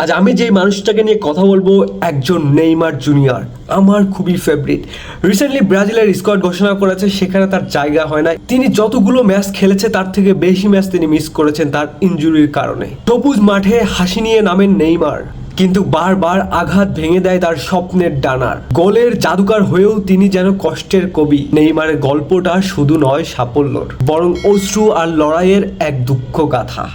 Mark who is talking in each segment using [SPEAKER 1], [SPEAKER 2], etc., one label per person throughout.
[SPEAKER 1] আজ আমি যেই মানুষটাকে নিয়ে কথা বলবো একজন নেইমার জুনিয়র, আমার খুবই ফেভারিট। রিসেন্টলি ব্রাজিলের স্কোয়াড ঘোষণা করেছে, সেখানে তার জায়গা হয় না। তিনি যতগুলো ম্যাচ খেলেছে তার থেকে বেশি ম্যাচ তিনি মিস করেছেন তার ইনজুরির কারণে। সবুজ মাঠে হাসি নিয়ে নামেন নেইমার, কিন্তু বারবার আঘাত ভেঙে দেয় তার স্বপ্নের ডানার। গোলের জাদুকার হয়েও তিনি যেন কষ্টের কবি। নেইমারের গল্পটা শুধু নয় সাফল্যর, বরং অশ্রু আর লড়াইয়ের এক দুঃখ গাথা।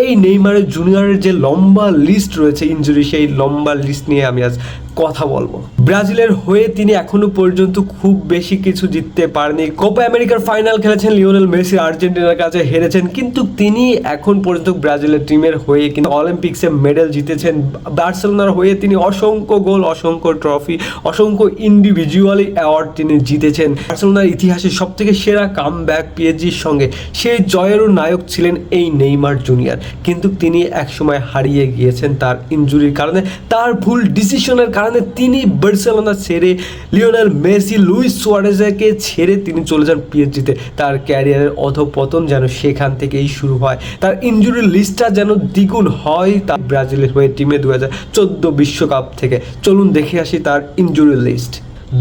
[SPEAKER 1] এই নেইমারের জুনিয়রের যে লম্বা লিস্ট রয়েছে ইনজুরি, সেই লম্বা লিস্ট নিয়ে আমি আজ কথা বলবো। ব্রাজিলের হয়ে তিনি এখনো পর্যন্ত খুব বেশি কিছু জিততে পারেনি। কোপা আমেরিকার ফাইনাল খেলেছেন, লিওনেল মেসি আর্জেন্টিনার কাছে হেরেছেন, কিন্তু তিনি এখন পর্যন্ত ব্রাজিলের টিমের হয়ে কিন্তু অলিম্পিক্সে মেডেল জিতেছেন। বার্সেলোনার হয়ে তিনি অসংখ্য গোল, অসংখ্য ট্রফি, অসংখ্য ইন্ডিভিজুয়ালি অ্যাওয়ার্ড তিনি জিতেছেন। বার্সেলোনার ইতিহাসে সব থেকে সেরা কামব্যাক পিএসজির সঙ্গে সেই জয়েরও নায়ক ছিলেন এই নেইমার জুনিয়র। কিন্তু তিনি একসময় হারিয়ে গিয়েছেন তার ইনজুরির কারণে, তার ভুল ডিসিশনের কারণে। তিনি বার্সেলোনা ছেড়ে লিওনেল মেসি, লুইস সুয়ারেজকে ছেড়ে তিনি চলে যান পিএসজিতে। তার ক্যারিয়ারের অধঃপতন যেন সেখান থেকেই শুরু হয়। তার ইনজুরির লিস্টটা যেন দ্বিগুণ হয় তার ব্রাজিলের হয়ে টিমে 2014 বিশ্বকাপ থেকে। চলুন দেখে আসি তার ইনজুরির লিস্ট।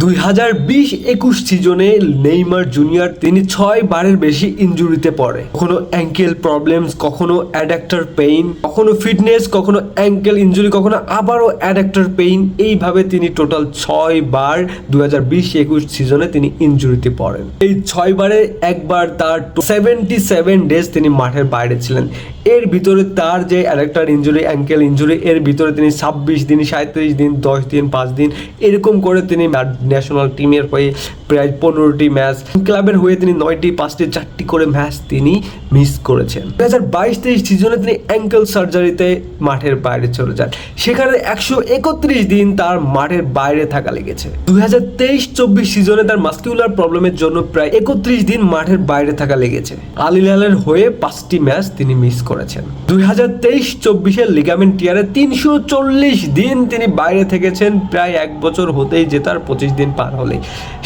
[SPEAKER 1] 2020-21 সিজনে নেইমার জুনিয়র তিনি 6 বারের বেশি ইনজুরিতে পড়ে। কখনো অ্যাঙ্কেল প্রবলেমস, কখনো অ্যাডাক্টর পেইন, কখনো ফিটনেস, কখনো অ্যাঙ্কেল ইনজুরি, কখনো আবারও অ্যাডাক্টর পেইন। এইভাবে তিনি টোটাল 6 বার 2020-21 সিজনে তিনি ইনজুরিতে পড়েন। এই 6 বারে একবার তার 77 ডেজ তিনি মাঠের বাইরে ছিলেন। এর ভিতরে তার যে অ্যাডাক্টর ইনজুরি, অ্যাঙ্কেল ইনজুরি, এর ভিতরে তিনি 26 দিন, 37 দিন, 10 দিন, 5 দিন এরকম করে তিনি ন্যাশনাল টিমের হয়ে প্রায় 15টি ম্যাচ, ক্লাবের হয়ে তিনি 9টি, 5টি, 4টি করে ম্যাচ তিনি মিস করেছেন। 2022-23 সিজনে তিনি অ্যাঙ্কেল সার্জারিতে মাঠের বাইরে চলে যান। সেখানে 131 দিন তার মাঠের বাইরে থাকা লেগেছে। 2023-24 সিজনে তার মাস্কুলার প্রবলেমের জন্য প্রায় 31 দিন মাঠের বাইরে থাকা লেগেছে। আল হিলালের হয়ে 5টি ম্যাচ তিনি মিস করেছেন। 2023-24 লিগামেন্ট টিয়ারে 340 দিন তিনি বাইরে থেকেছেন, প্রায় 1 বছর হতেই যে তার 25 দিন পার হলেই।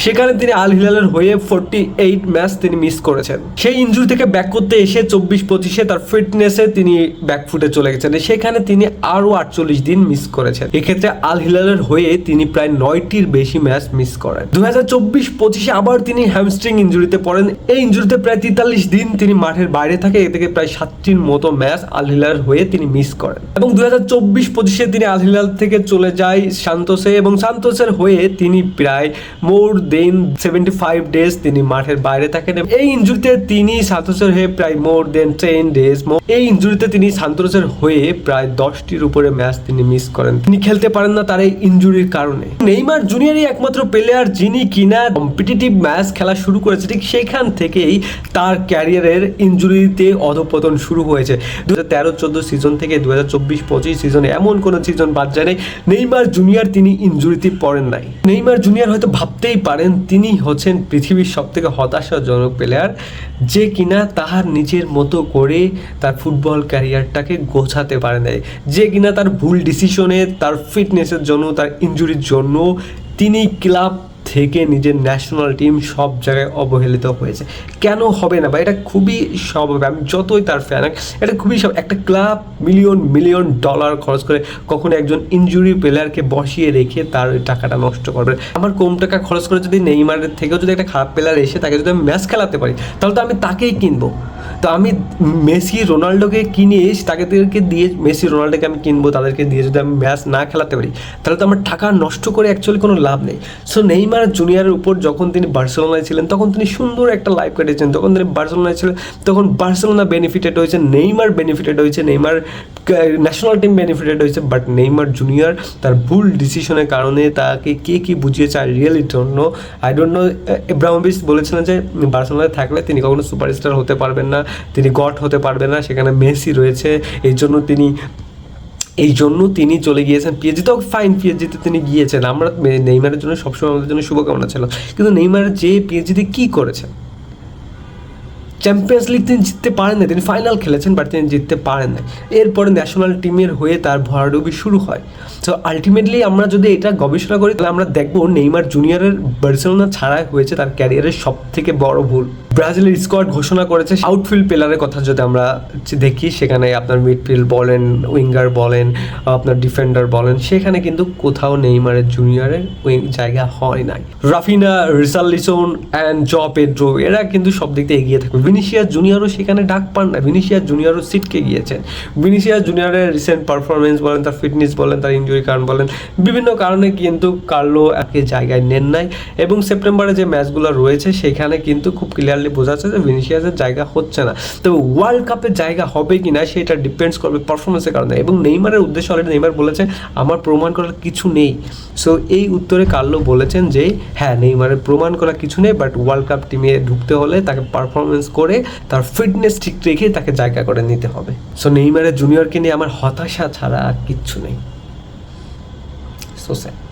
[SPEAKER 1] সেখানে তিনি আল হিলালের হয়ে 48 ম্যাচ তিনি মিস করেছেন। সেই ইনজুরি থেকে ব্যাক করতে এসে 24-25 তার ফিটনেসে তিনি ব্যাকফুটে চলে গেছেন। সেখানে তিনি আরও 48 দিন মিস করেছেন। এক্ষেত্রে আল হিলালের হয়ে তিনি প্রায় 9টির বেশি ম্যাচ মিস করেন। 2024-25 আবার তিনি হ্যামস্ট্রিং ইনজুরিতে পড়েন। এই ইনজুরিতে প্রায় 43 দিন তিনি মাঠের বাইরে থাকে। এ থেকে প্রায় 7টির মতো ম্যাচ আল হিলালের হয়ে তিনি মিস করেন। এবং 2024-25 তিনি আল হিলাল থেকে চলে যায় সান্তোসে, এবং সান্তোসের হয়ে তিনি প্রায় মোর দেন 75 ডেজ তিনি মাঠের বাইরে থাকেন। এই ইনজুরিতে তিনি সান্তোসের হয়ে প্রায় মোর দেন 10 ডেজ, এই ইনজুরিতে তিনি সান্তোসের হয়ে প্রায় 10টির উপরে ম্যাচ তিনি মিস করেন। তিনি খেলতে পারেন না তার এই ইনজুরির কারণে। নেইমার জুনিয়রই একমাত্র প্লেয়ার যিনি কিনা কম্পিটিটিভ ম্যাচ খেলা শুরু করেছে। ঠিক সেখান থেকেই তার ক্যারিয়ারের ইনজুরিতে অধঃপতন শুরু হয়েছে। 2013-14 সিজন থেকে 2024-25 সিজনে এমন কোনো সিজন বাদ যায় নাই নেইমার জুনিয়র তিনি ইনজুরিতে পড়েন নাই। নেইমার জুনিয়র হয়তো ভাবতেই পারেন তিনি হচ্ছেন পৃথিবীর সবথেকে হতাশাজনক প্লেয়ার, যে কিনা তাহার নিজের মতো করে তার ফুটবল ক্যারিয়ারটাকে গোছাতে পারে নাই, যে কিনা তার ভুল ডিসিশনে, তার ফিটনেসের জন্য, তার ইনজুরির জন্য তিনি ক্লাব থেকে নিজের ন্যাশনাল টিম সব জায়গায় অবহেলিত হয়েছে। কেন হবে না বা এটা খুবই স্বাভাবিক। আমি যতই তার ফ্যান, এটা খুবই একটা ক্লাব মিলিয়ন ডলার খরচ করে কখনো একজন ইনজুরি প্লেয়ারকে বসিয়ে রেখে তার টাকাটা নষ্ট করবে। আমার কম টাকা খরচ করে যদি নেইমারের থেকেও যদি একটা খারাপ প্লেয়ার এসে তাকে যদি আমি ম্যাচ খেলাতে পারি, তাহলে তো আমি তাকেই কিনবো। তো আমি মেসি রোনাল্ডোকে কিনে তাদেরকে দিয়ে, মেসি রোনাল্ডোকে আমি কিনবো, তাদেরকে দিয়ে যদি আমি ম্যাচ না খেলাতে পারি, তাহলে তো আমার টাকা নষ্ট করে অ্যাকচুয়ালি কোনো লাভ নেই। সো নেইমার জুনিয়রের উপর যখন তিনি বার্সেলোনায় ছিলেন তখন তিনি সুন্দর একটা লাইফ কাটিয়েছেন। যখন তিনি বার্সেলোনায় ছিলেন তখন বার্সেলোনা বেনিফিটেড হয়েছে, নেইমার বেনিফিটেড হয়েছে, নেইমার ন্যাশনাল টিম বেনিফিটেড হয়েছে। বাট নেইমার জুনিয়র তার ভুল ডিসিশনের কারণে তাকে কে বুঝিয়েছে I really don't know. Ibrahimovic বলেছিলেন যে বার্সেলোনায় থাকলে তিনি কখনো সুপারস্টার হতে পারবেন না, তিনি গড হতে পারবেন না, সেখানে মেসি রয়েছে, এই জন্য তিনি চলে গিয়েছেন পিএসজি। তো ফাইন, পিএসজিতে তিনি গিয়েছেন, আমরা নেইমারের জন্য সবসময় আমাদের জন্য শুভকামনা ছিল। কিন্তু নেইমার যে পিএসজিতে কী করেছেন, চ্যাম্পিয়ন্স লিগ তিনি জিততে পারেন না, তিনি ফাইনাল খেলেছেন বাট তিনি জিততে পারেন না। এরপরে ন্যাশনাল টিমের হয়ে তার ভরাডুবি শুরু হয়। সো আলটিমেটলি আমরা যদি এটা গবেষণা করি তাহলে আমরা দেখবো নেইমার জুনিয়রের বার্সেলোনা ছাড়াই হয়েছে তার ক্যারিয়ারের সব থেকে বড় ভুল। ব্রাজিলের স্কোয়াড ঘোষণা করেছে আউটফিল্ড প্লেয়ারের কথা যদি আমরা দেখি, সেখানে আপনার মিডফিল্ড বলেন, উইঙ্গার বলেন, আপনার ডিফেন্ডার বলেন, সেখানে কিন্তু কোথাও নেইমারের জুনিয়রের জায়গা হয় নাই। রাফিনা, রিচার্লিসন অ্যান্ড জ পেড্রো এরা কিন্তু সব দিক দিয়ে এগিয়ে থাকবে। ভিনিসিয়াস জুনিয়রও সেখানে ডাক পান না, ভিনিসিয়াস জুনিয়রও সিটকে গিয়েছেন। ভিনিসিয়াস জুনিয়রের রিসেন্ট পারফরমেন্স বলেন, তার ফিটনেস বলেন, তার ইনজুরি কারণ বলেন, বিভিন্ন কারণে কিন্তু কার্লো একে জায়গায় নেন নাই। এবং সেপ্টেম্বরে যে ম্যাচগুলো রয়েছে সেখানে কিন্তু খুব ক্লিয়ারলি বোঝা যাচ্ছে যে ভিনিসিয়াসের জায়গা হচ্ছে না। তবে ওয়ার্ল্ড কাপের জায়গা হবে কি না সেটা ডিপেন্ডস করবে পারফরমেন্সের কারণে। এবং নেইমারের উদ্দেশ্য অলরেডি নেইমার বলেছে আমার প্রমাণ করার কিছু নেই। সো এই উত্তরে কার্লো বলেছেন যে হ্যাঁ, নেইমারের প্রমাণ করার কিছু নেই, বাট ওয়ার্ল্ড কাপ টিমে ঢুকতে হলে তাকে পারফরমেন্স করে তার ফিটনেস ঠিক রেখে তাকে জায়গা করে নিতে হবে। সো নেইমারের জুনিয়রকে নিয়ে আমার হতাশা ছাড়া আর কিচ্ছু নেই। So sad.